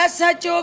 SHO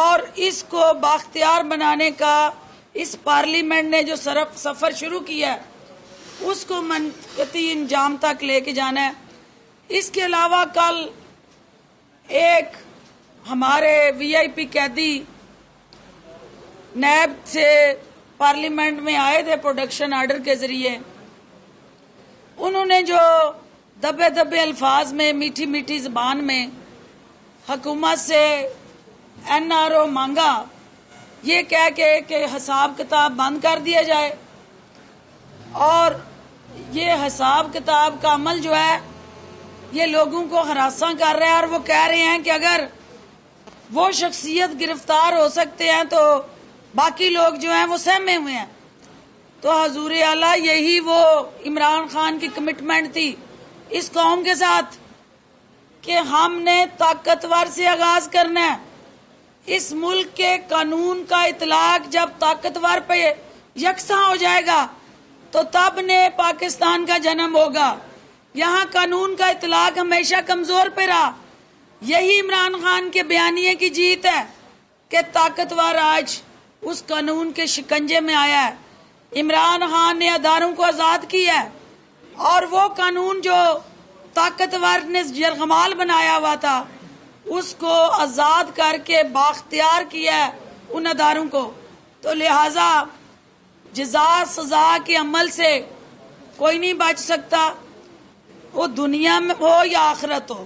اور اس کو بااختیار بنانے کا اس پارلیمنٹ نے جو سفر شروع کیا ہے اس کو منقطعی انجام تک لے کے جانا ہے۔ اس کے علاوہ کل ایک ہمارے وی آئی پی قیدی نیب سے پارلیمنٹ میں آئے تھے پروڈکشن آرڈر کے ذریعے، انہوں نے جو دبے دبے الفاظ میں میٹھی میٹھی زبان میں حکومت سے این آر او مانگا، یہ کہہ کے کہ حساب کتاب بند کر دیا جائے، اور یہ حساب کتاب کا عمل جو ہے یہ لوگوں کو ہراساں کر رہا ہے، اور وہ کہہ رہے ہیں کہ اگر وہ شخصیت گرفتار ہو سکتے ہیں تو باقی لوگ جو ہیں وہ سہمے ہوئے ہیں۔ تو حضور اعلیٰ یہی وہ عمران خان کی کمٹمنٹ تھی اس قوم کے ساتھ کہ ہم نے طاقتور سے آغاز کرنا ہے۔ اس ملک کے قانون کا اطلاق جب طاقتور پہ یکساں ہو جائے گا تو تب نے پاکستان کا جنم ہوگا۔ یہاں قانون کا اطلاق ہمیشہ کمزور پہ رہا۔ یہی عمران خان کے بیانیے کی جیت ہے کہ طاقتور آج اس قانون کے شکنجے میں آیا ہے۔ عمران خان نے اداروں کو آزاد کیا ہے، اور وہ قانون جو طاقتور نے یرغمال بنایا ہوا تھا اس کو آزاد کر کے بااختیار کیا ہے ان اداروں کو۔ تو لہٰذا جزا سزا کے عمل سے کوئی نہیں بچ سکتا، وہ دنیا میں ہو یا آخرت ہو۔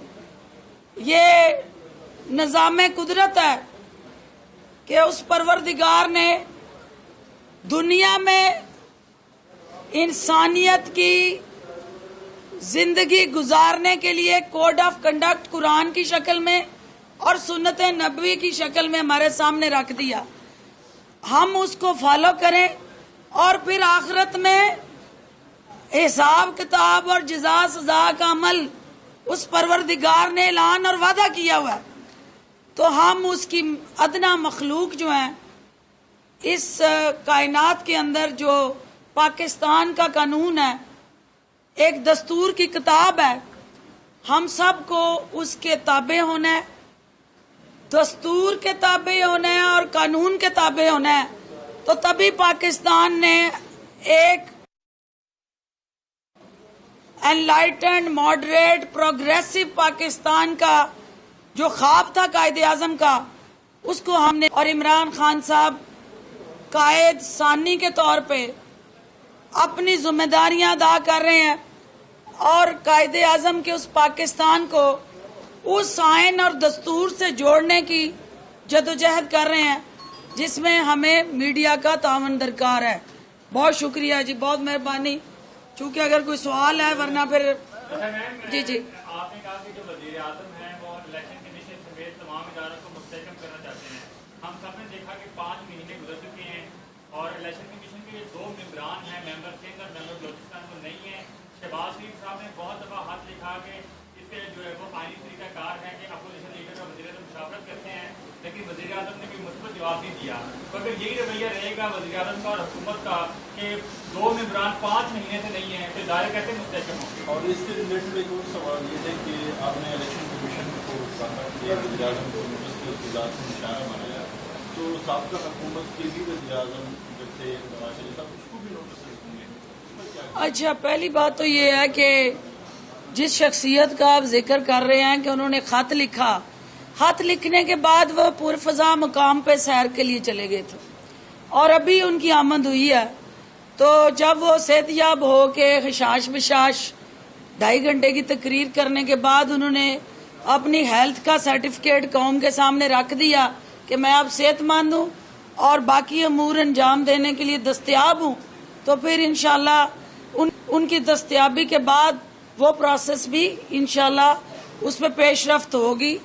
یہ نظام قدرت ہے کہ اس پروردگار نے دنیا میں انسانیت کی زندگی گزارنے کے لیے کوڈ آف کنڈکٹ قرآن کی شکل میں اور سنت نبوی کی شکل میں ہمارے سامنے رکھ دیا۔ ہم اس کو فالو کریں، اور پھر آخرت میں حساب کتاب اور جزا سزا کا عمل اس پروردگار نے اعلان اور وعدہ کیا ہوا ہے۔ تو ہم اس کی ادنا مخلوق جو ہیں اس کائنات کے اندر، جو پاکستان کا قانون ہے، ایک دستور کی کتاب ہے، ہم سب کو اس کے تابع ہونا ہے، دستور کے تابع ہونا ہے اور قانون کے تابع ہونا ہے۔ تو تبھی پاکستان نے ایک انلائٹنڈ، ماڈریٹ، پروگریسو پاکستان کا جو خواب تھا قائد اعظم کا، اس کو ہم نے، اور عمران خان صاحب قائد ثانی کے طور پہ اپنی ذمہ داریاں ادا کر رہے ہیں، اور قائد اعظم کے اس پاکستان کو اس آئین اور دستور سے جوڑنے کی جدوجہد کر رہے ہیں، جس میں ہمیں میڈیا کا تعاون درکار ہے۔ بہت شکریہ جی، بہت مہربانی۔ چونکہ اگر کوئی سوال ہے، ورنہ پھر جی آپ نے کہا کہ جو وزیر اعظم ہیں وہ الیکشن کمیشن سمیت تمام اداروں کو مستحکم کرنا چاہتے ہیں۔ ہم سب نے دیکھا کہ 5 مہینے گزر چکے ہیں اور الیکشن کمیشن کے 2 ممبران ہیں، ممبر سنگھ اور ممبر بلوچستان، وہ نہیں ہیں۔ شہباز شریف صاحب نے بہت دفعہ خط لکھا کہ اس کے جو ہے وہ آئینی طریقہ کار ہے کہ اپوزیشن لیڈر اور وزیر اعظم مشاورت کرتے ہیں، لیکن وزیر اعظم نے کوئی مثبت جواب نہیں دیا۔ تو اگر یہی رویہ رہے گا وزیر اعظم کا اور حکومت کا کہ 2 ممبران 5 مہینے سے نہیں ہیں، تو ادارے کیسے مستحکم ہوں گے؟ اور اس کے ریلیٹڈ ایک اور سوال یہ ہے کہ آپ نے الیکشن کمیشن کو کہا کہ وزیر اعظم کو اس کے اقتدار سے نشانہ بنایا، تو سابقہ حکومت کے بھی وزیر اعظم جو تھے نواز شریف صاحب، اس کو بھی نوٹسز ہوں گے۔ اچھا، پہلی بات تو یہ ہے کہ جس شخصیت کا آپ ذکر کر رہے ہیں کہ انہوں نے خط لکھا، خط لکھنے کے بعد وہ پرفضا مقام پہ سیر کے لیے چلے گئے تھے، اور ابھی ان کی آمد ہوئی ہے۔ تو جب وہ صحت یاب ہو کے خشاش بشاش 2.5 گھنٹے کی تقریر کرنے کے بعد انہوں نے اپنی ہیلتھ کا سرٹیفکیٹ قوم کے سامنے رکھ دیا کہ میں اب صحت مند ہوں اور باقی امور انجام دینے کے لیے دستیاب ہوں، تو پھر انشاءاللہ ان کی دستیابی کے بعد وہ پروسیس بھی انشاءاللہ اس پہ پیش رفت ہوگی۔